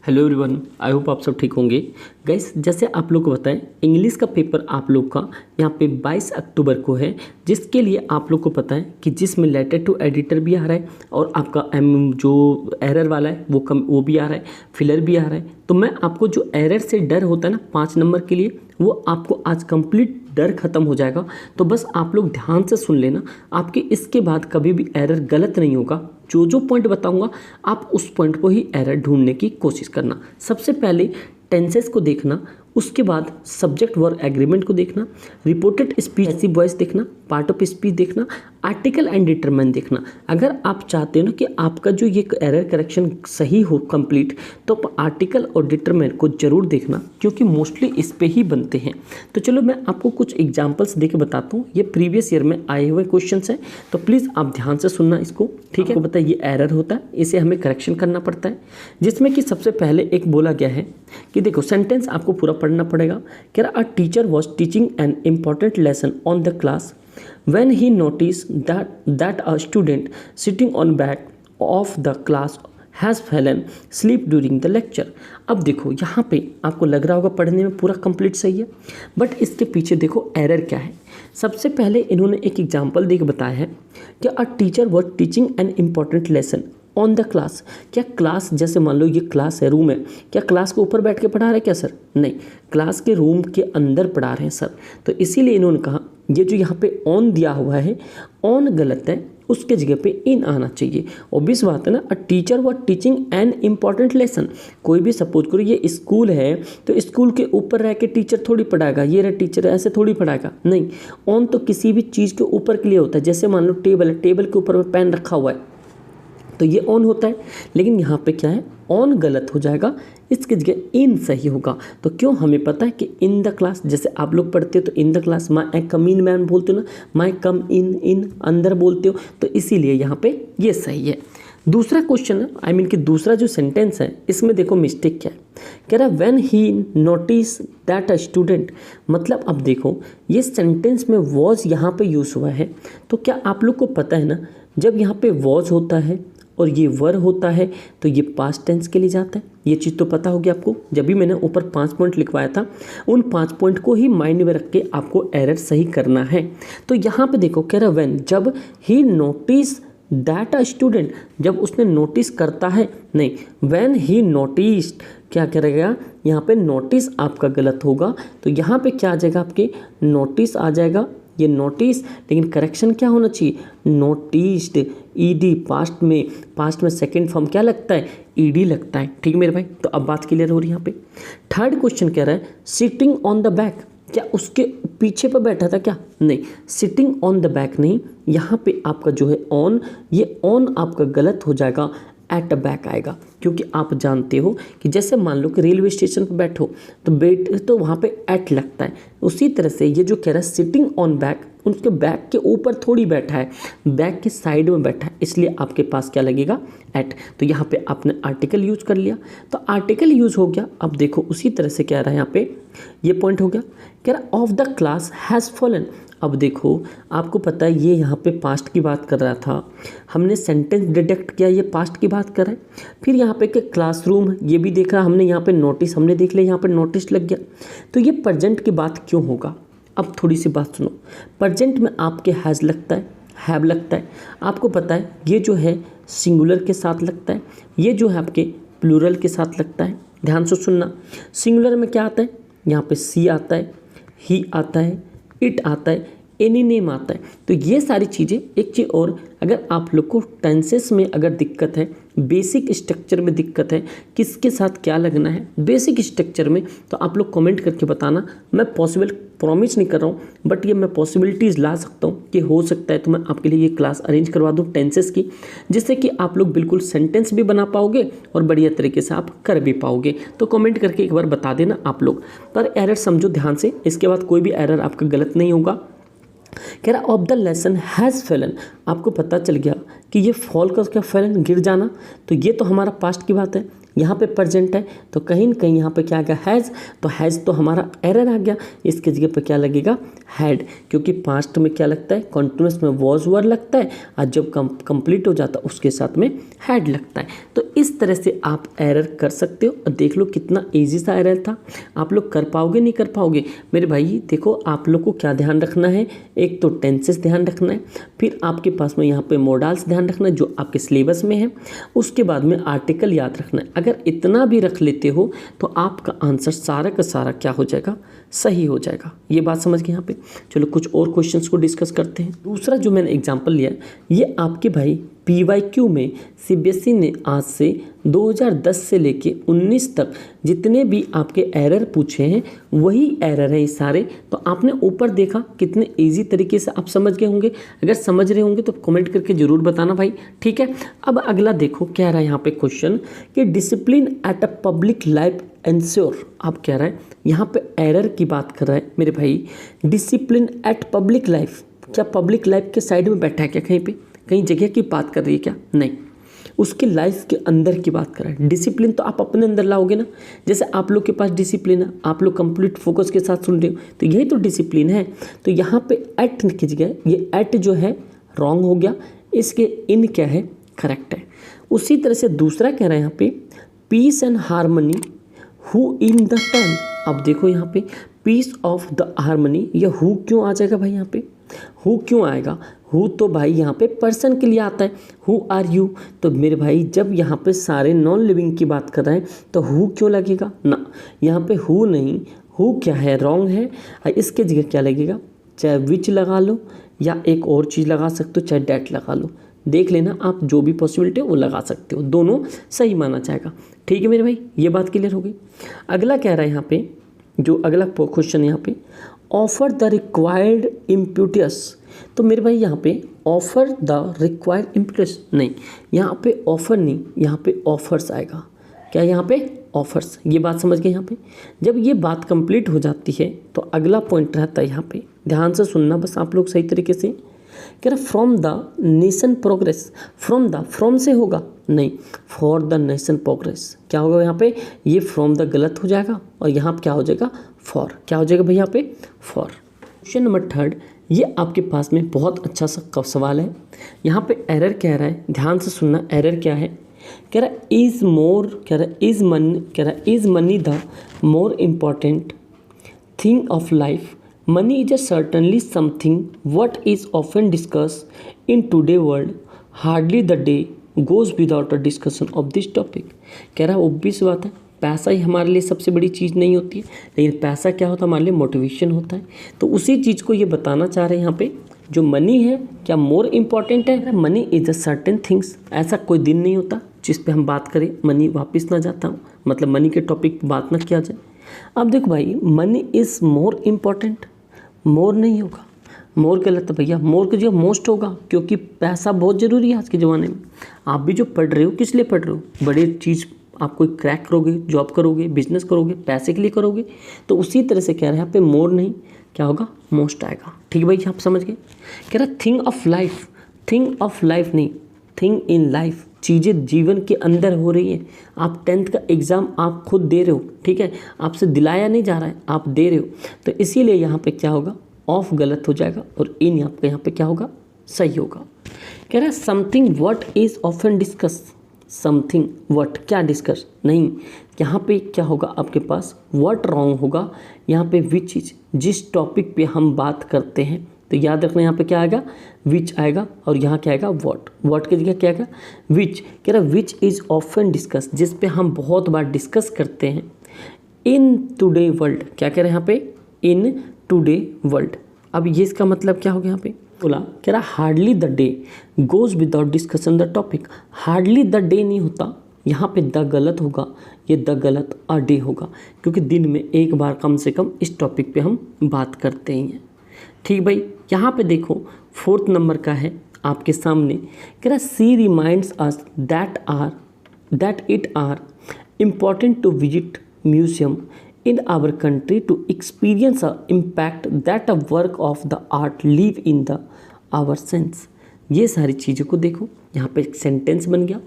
Hello everyone, I hope आप सब ठीक होंगे। गाइस, जैसे आप लोग को बताएं, इंग्लिश का पेपर आप लोग का यहाँ पे 22 अक्टूबर को है, जिसके लिए आप लोग को पता है कि जिसमें लेटर टू एडिटर भी आ रहा है और आपका जो एरर वाला है वो भी आ रहा है, फिलर भी आ रहा है। तो मैं आपको जो एरर से डर होता है ना 5 नंबर के लिए, वो आपको आज कंप्लीट डर खत्म हो जाएगा। तो बस आप लोग ध्यान से सुन लेना, आपके इसके बाद कभी भी एरर गलत नहीं होगा। जो पॉइंट बताऊंगा आप उस पॉइंट को ही एरर ढूंढने की कोशिश करना। सबसे पहले टेंसेस को देखना, उसके बाद सब्जेक्ट वर्ब एग्रीमेंट को देखना, रिपोर्टेड स्पीच ऐसी वॉइस देखना, पार्ट ऑफ स्पीच देखना, आर्टिकल एंड डिटरमाइन देखना। अगर आप चाहते हो ना कि आपका जो ये एरर करेक्शन सही हो कंप्लीट, तो आप आर्टिकल और डिटरमाइन को जरूर देखना, क्योंकि मोस्टली इस पे ही बनते हैं। तो चलो मैं आपको कुछ एग्जांपल्स देके बताता हूँ। ये प्रीवियस ईयर में आए हुए क्वेश्चन हैं, तो प्लीज़ आप ध्यान से सुनना इसको, ठीक है। आपको पता है ये एरर होता है, इसे हमें करेक्शन करना पड़ता है। जिसमें कि सबसे पहले एक बोला गया है कि देखो सेंटेंस आपको पूरा पढ़ना पड़ेगा। कह रहा, a teacher was teaching an important lesson on the class when he noticed that a student sitting on back of the class has fallen asleep during the lecture। अब देखो यहाँ पे आपको लग रहा होगा पढ़ने में पूरा कंप्लीट सही है, बट इसके पीछे देखो एरर क्या है। सबसे पहले इन्होंने एक एग्जांपल देकर बताया है कि a teacher was teaching an important lesson on the class. क्या क्लास, जैसे मान लो ये क्लास है, रूम है, क्या क्लास के ऊपर बैठ के पढ़ा रहे हैं क्या सर? नहीं, क्लास के रूम के अंदर पढ़ा रहे हैं सर। तो इसीलिए इन्होंने कहा ये जो यहाँ पे ऑन दिया हुआ है, ऑन गलत है, उसके जगह पे इन आना चाहिए। ऑब्वियस बात है ना, a teacher was teaching an important lesson. कोई भी सपोज करो ये स्कूल है, तो स्कूल के ऊपर रह के टीचर थोड़ी पढ़ाएगा, ये रहा टीचर ऐसे थोड़ी पढ़ाएगा। नहीं, ऑन तो किसी भी चीज़ के ऊपर के लिए होता है। जैसे मान लो टेबल है, टेबल के ऊपर में पेन रखा हुआ है, तो ये ऑन होता है। लेकिन यहाँ पे क्या है, ऑन गलत हो जाएगा, इसकी जगह इन सही होगा। तो क्यों, हमें पता है कि इन द क्लास, जैसे आप लोग पढ़ते हो तो in the class, my come in ma'am बोलते हो ना, माई कम इन अंदर बोलते हो, तो इसीलिए यहाँ पे ये सही है। दूसरा क्वेश्चन है, आई मीन कि दूसरा जो सेंटेंस है, इसमें देखो मिस्टेक क्या है। कह रहा when he notice that a student, मतलब अब देखो ये सेंटेंस में वॉज यहाँ पे यूज़ हुआ है। तो क्या आप लोग को पता है ना, जब यहाँ पे वॉज होता है और ये वर होता है तो ये पास्ट टेंस के लिए जाता है। ये चीज़ तो पता होगी आपको। जब भी मैंने ऊपर 5 पॉइंट लिखवाया था, उन 5 पॉइंट को ही माइंड में रख के आपको एरर सही करना है। तो यहाँ पे देखो कह रहा व्हेन, जब ही नोटिस दैट अ स्टूडेंट, जब उसने नोटिस करता है, नहीं, व्हेन ही नोटिस्ड, क्या करेगा यहाँ पे नोटिस आपका गलत होगा। तो यहाँ पे क्या आ जाएगा, आपके नोटिस आ जाएगा, ये नोटिस, लेकिन करेक्शन क्या होना चाहिए, नोटिस्ड, ईडी। पास्ट में सेकंड फॉर्म क्या लगता है, ईडी लगता है। ठीक है मेरे भाई, तो अब बात क्लियर हो रही है यहाँ पे। थर्ड क्वेश्चन कह रहा है सिटिंग ऑन द बैक, क्या उसके पीछे पर बैठा था क्या? नहीं, सिटिंग ऑन द बैक नहीं, यहाँ पे आपका जो है ऑन, ये ऑन आपका गलत हो जाएगा, एट द बैक आएगा। क्योंकि आप जानते हो कि जैसे मान लो कि रेलवे स्टेशन पर बैठो तो वहाँ पे एट लगता है। उसी तरह से ये जो कह रहा है सिटिंग ऑन बैक, उसके बैक के ऊपर थोड़ी बैठा है, बैक के साइड में बैठा है, इसलिए आपके पास क्या लगेगा, एट। तो यहाँ पे आपने आर्टिकल यूज कर लिया, तो आर्टिकल यूज हो गया। अब देखो उसी तरह से क्या रहा है यहाँ पे, ये पॉइंट हो गया, कह रहा of the class has fallen. अब देखो आपको पता है ये यहाँ पे पास्ट की बात कर रहा था, हमने सेंटेंस डिडक्ट किया, ये पास्ट की बात कर रहा है। फिर यहाँ पे कि क्लासरूम, ये भी देख रहा हमने, यहाँ पे नोटिस हमने देख लिया, यहाँ पे नोटिस लग गया। तो ये प्रेजेंट की बात क्यों होगा? अब थोड़ी सी बात सुनो, प्रेजेंट में आपके हैज़ लगता है, हैव लगता है। आपको पता है ये जो है सिंगुलर के साथ लगता है, ये जो है आपके प्लूरल के साथ लगता है। ध्यान से सुनना, सिंगुलर में क्या आता है, यहाँ पे सी आता है, ही आता है, इट आता है, एनी नेम आता है। तो ये सारी चीज़ें। एक चीज़ और, अगर आप लोग को टेंसेस में अगर दिक्कत है, बेसिक स्ट्रक्चर में दिक्कत है, किसके साथ क्या लगना है बेसिक स्ट्रक्चर में, तो आप लोग कमेंट करके बताना। मैं पॉसिबल प्रॉमिस नहीं कर रहा हूँ, बट ये मैं पॉसिबिलिटीज़ ला सकता हूँ कि हो सकता है तो मैं आपके लिए ये क्लास अरेंज करवा दूँ टेंसेस की, जिससे कि आप लोग बिल्कुल सेंटेंस भी बना पाओगे और बढ़िया तरीके से आप कर भी पाओगे। तो कमेंट करके एक बार बता देना आप लोग। पर एरर समझो ध्यान से, इसके बाद कोई भी एरर आपका गलत नहीं होगा। कह रहा of the lesson has fallen, आपको पता चल गया कि ये फॉल का क्या फेलन, गिर जाना, तो ये तो हमारा पास्ट की बात है। यहाँ पे प्रेजेंट है तो कहीं न कहीं यहाँ पे क्या आ गया हैज़, तो हैज़ तो हमारा एरर आ गया, इसके जगह पे क्या लगेगा हैड, क्योंकि पास्ट में क्या लगता है कॉन्टिन्यूस में वॉज वर्ड लगता है और जब कंप्लीट हो जाता है उसके साथ में हैड लगता है। तो इस तरह से आप एरर कर सकते हो और देख लो कितना ईजी सा एरर था। आप लोग कर पाओगे नहीं कर पाओगे मेरे भाई। देखो आप लोग को क्या ध्यान रखना है, एक तो टेंसेस ध्यान रखना है, फिर आपके पास में यहाँ पे मोडाल्स ध्यान रखना है जो आपके सिलेबस में है, उसके बाद में आर्टिकल याद रखना है। अगर इतना भी रख लेते हो तो आपका आंसर सारा का सारा क्या हो जाएगा, सही हो जाएगा। ये बात समझ गए यहाँ पे। चलो कुछ और क्वेश्चंस को डिस्कस करते हैं। दूसरा जो मैंने एग्जांपल लिया ये आपके भाई PYQ में CBSE ने आज से 2010 से लेके 19 तक जितने भी आपके एरर पूछे हैं वही एरर हैं ये सारे। तो आपने ऊपर देखा कितने इजी तरीके से आप समझ गए होंगे। अगर समझ रहे होंगे तो कमेंट करके ज़रूर बताना भाई, ठीक है। अब अगला देखो क्या रहा है यहाँ पे क्वेश्चन कि discipline at a public life ensure. आप कह रहा है यहाँ पे एरर की बात कर रहा है मेरे भाई। डिसिप्लिन एट पब्लिक लाइफ, क्या पब्लिक लाइफ के साइड में बैठा है क्या, कहीं पे कहीं जगह की बात कर रही है क्या, नहीं, उसके लाइफ के अंदर की बात कर रहा है। डिसिप्लिन तो आप अपने अंदर लाओगे ना, जैसे आप लोग के पास डिसिप्लिन है, आप लोग कंप्लीट फोकस के साथ सुन रहे हो तो यही तो डिसिप्लिन है। तो यहाँ पे एट की जगह ये एट जो है रॉन्ग हो गया, इसके इन क्या है करेक्ट है। उसी तरह से दूसरा कह रहा है यहाँ पे peace and harmony who in the term. अब देखो यहाँ पे पीस ऑफ द हारमोनी, ये हु क्यों आ जाएगा भाई, यहाँ पे हु क्यों आएगा, हु तो भाई यहाँ पे पर्सन के लिए आता है, हु आर यू। तो मेरे भाई जब यहाँ पे सारे नॉन लिविंग की बात कर रहे हैं तो हु क्यों लगेगा ना, यहाँ पे हु नहीं, हु क्या है रॉन्ग है। इसके जगह क्या लगेगा, चाहे विच लगा लो या एक और चीज़ लगा सकते हो, चाहे डैट लगा लो, देख लेना आप, जो भी पॉसिबिलिटी है वो लगा सकते हो, दोनों सही माना जाएगा। ठीक है मेरे भाई, ये बात क्लियर हो गई। अगला कह रहा है यहाँ पे, जो अगला क्वेश्चन यहाँ पे ऑफर द रिक्वायर्ड इम्प्यूटियस। तो मेरे भाई यहाँ पे ऑफर द रिक्वायर्ड इम्प्यूटियस नहीं, यहाँ पे ऑफर नहीं, यहाँ पे ऑफर्स आएगा। क्या यहाँ पे ऑफर्स, ये बात समझ गए। यहाँ पे जब ये बात कंप्लीट हो जाती है तो अगला पॉइंट रहता है, यहाँ पे ध्यान से सुनना बस आप लोग सही तरीके से। कह रहा from the nation progress, from से होगा नहीं, फॉर द नेशन प्रोग्रेस। क्या होगा यहाँ पे, ये फ्रॉम द गलत हो जाएगा और यहाँ पे क्या हो जाएगा फॉर, क्या हो जाएगा भाई यहाँ पे फॉर। क्वेश्चन नंबर 3, ये आपके पास में बहुत अच्छा सा सवाल है। यहाँ पे एरर कह रहा है, ध्यान से सुनना, एरर क्या है। कह रहा इज मोर, कह रहा इज मनी, कह रहा is money the more important thing of life. Money is a certainly something what is often discussed in today world. Hardly the day goes without a discussion of this topic. कह रहा obvious बात है, पैसा ही हमारे लिए सबसे बड़ी चीज़ नहीं होती है, लेकिन पैसा क्या होता है हमारे लिए मोटिवेशन होता है। तो उसी चीज़ को ये बताना चाह रहे हैं यहाँ पे, जो मनी है क्या मोर इम्पॉर्टेंट है। Money is a certain things, ऐसा कोई दिन नहीं होता जिस पे हम बात करें मनी वापस ना जाता हूँ, मतलब मनी के टॉपिक पर बात ना किया जाए। अब देखो भाई मनी इज़ मोर इम्पॉर्टेंट, मोर नहीं होगा, मोर गलत है भैया, मोर की जगह मोस्ट होगा, क्योंकि पैसा बहुत ज़रूरी है आज के ज़माने में। आप भी जो पढ़ रहे हो किस लिए पढ़ रहे हो, बड़ी चीज़ आप कोई क्रैक करोगे, जॉब करोगे, बिजनेस करोगे, पैसे के लिए करोगे। तो उसी तरह से कह रहे हैं यहाँ पे मोर नहीं, क्या होगा मोस्ट आएगा। ठीक है भाई, आप समझ गए। कह रहा thing of life, thing of life नहीं, थिंग इन लाइफ, चीज़ें जीवन के अंदर हो रही हैं। आप 10th का एग्ज़ाम आप खुद दे रहे हो, ठीक है, आपसे दिलाया नहीं जा रहा है, आप दे रहे हो, तो इसीलिए यहाँ पे क्या होगा ऑफ गलत हो जाएगा और इन यहाँ पे क्या होगा सही होगा। कह रहा है something what is often discuss, something what क्या डिस्कस नहीं, यहाँ पे क्या होगा आपके पास व्हाट रॉन्ग होगा, यहाँ पे विच इज, जिस टॉपिक पे हम बात करते हैं। तो याद रखना यहाँ पे क्या आएगा विच आएगा और यहाँ क्या आएगा व्हाट की जगह क्या आएगा विच। कह रहा विच इज़ ऑफन डिस्कस, जिस पे हम बहुत बार डिस्कस करते हैं। इन टुडे वर्ल्ड, क्या कह रहे हैं यहाँ पे इन टुडे वर्ल्ड। अब ये इसका मतलब क्या हो गया यहाँ पे बोला, कह रहा hardly the day goes without discussion the topic. Hardly the day नहीं होता, यहाँ पे द गलत होगा, ये द गलत अ डे होगा, क्योंकि दिन में एक बार कम से कम इस टॉपिक पे हम बात करते ही हैं। ठीक भाई, यहाँ पे देखो 4th नंबर का है आपके सामने। कह रहा see reminds us that it are important to visit museum in our country to experience the impact that a work of the art leave in the our sense। ये सारी चीज़ों को देखो। यहाँ पे एक सेंटेंस बन गया,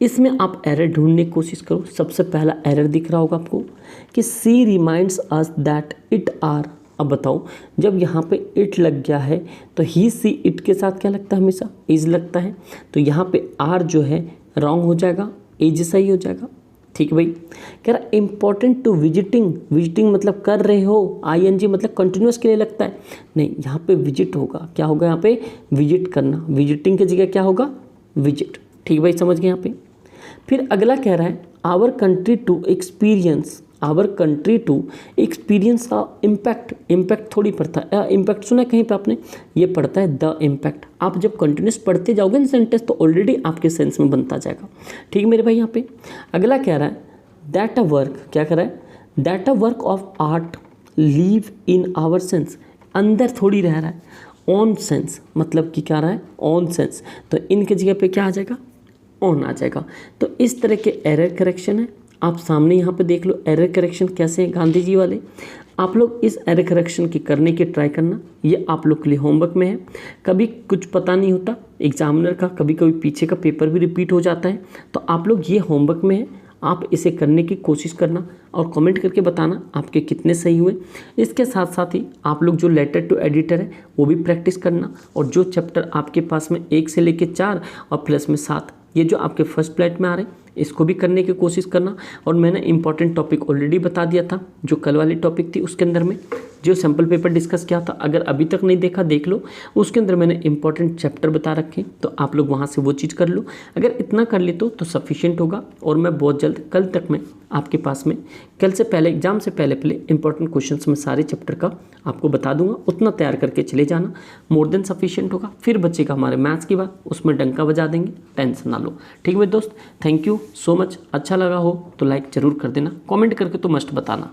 इसमें आप एरर ढूंढने की कोशिश करो। सबसे पहला एरर दिख रहा होगा आपको कि see reminds us that it are. अब बताओ, जब यहाँ पे इट लग गया है तो ही सी इट के साथ क्या लगता है, हमेशा इज लगता है। तो यहाँ पे आर जो है रॉन्ग हो जाएगा, इज सही हो जाएगा। ठीक है भाई। कह रहा इंपॉर्टेंट टू विजिटिंग, विजिटिंग मतलब कर रहे हो, आईएनजी मतलब कंटिन्यूस के लिए लगता है, नहीं यहाँ पे विजिट होगा। क्या होगा यहाँ पे, विजिट करना, विजिटिंग की जगह क्या होगा, विजिट। ठीक भाई, समझ गए यहाँ पे। फिर अगला कह रहा है our country to experience, our country to experience का इम्पैक्ट, इम्पैक्ट थोड़ी पड़ता है, इम्पैक्ट सुना कहीं पे आपने, ये पड़ता है द इम्पैक्ट। आप जब कंटिन्यूस पढ़ते जाओगे ना सेंटेंस तो ऑलरेडी आपके सेंस में बनता जाएगा। ठीक मेरे भाई। यहाँ पे अगला कह रहा है दैट अ वर्क, क्या कह रहा है, that a work of art live in our sense, अंदर थोड़ी रह रहा है, ऑन सेंस मतलब कि क्या रहा है, ऑन सेंस। तो इनके जगह पे क्या आ जाएगा, ऑन आ जाएगा। तो इस तरह के एरर करेक्शन है, आप सामने यहाँ पे देख लो एरर करेक्शन कैसे हैं गांधी जी वाले। आप लोग इस एरर करेक्शन की करने की ट्राई करना, ये आप लोग के लिए होमवर्क में है। कभी कुछ पता नहीं होता एग्जामिनर का, कभी कभी पीछे का पेपर भी रिपीट हो जाता है, तो आप लोग ये होमवर्क में है, आप इसे करने की कोशिश करना और कमेंट करके बताना आपके कितने सही हुए। इसके साथ साथ ही आप लोग जो लेटर टू एडिटर है वो भी प्रैक्टिस करना, और जो चैप्टर आपके पास में 1 से लेकर 4 और प्लस में 7 ये जो आपके फर्स्ट प्लेट में आ रहे हैं इसको भी करने की कोशिश करना। और मैंने इंपॉर्टेंट टॉपिक ऑलरेडी बता दिया था, जो कल वाली टॉपिक थी उसके अंदर में जो सैम्पल पेपर डिस्कस किया था, अगर अभी तक नहीं देखा देख लो, उसके अंदर मैंने इंपॉर्टेंट चैप्टर बता रखे, तो आप लोग वहाँ से वो चीज़ कर लो। अगर इतना कर ले तो सफिशिएंट होगा। और मैं बहुत जल्द कल तक में आपके पास में, कल से पहले एग्जाम से पहले इंपॉर्टेंट क्वेश्चंस में सारे चैप्टर का आपको बता दूंगा, उतना तैयार करके चले जाना, मोर देन सफिशिएंट होगा। फिर बच्चेगा हमारे मैथ्स की बात, उसमें डंका बजा देंगे, टेंशन ना लो। ठीक है दोस्त, थैंक यू सो मच। अच्छा लगा हो तो लाइक ज़रूर कर देना, कमेंट करके तो मस्ट बताना।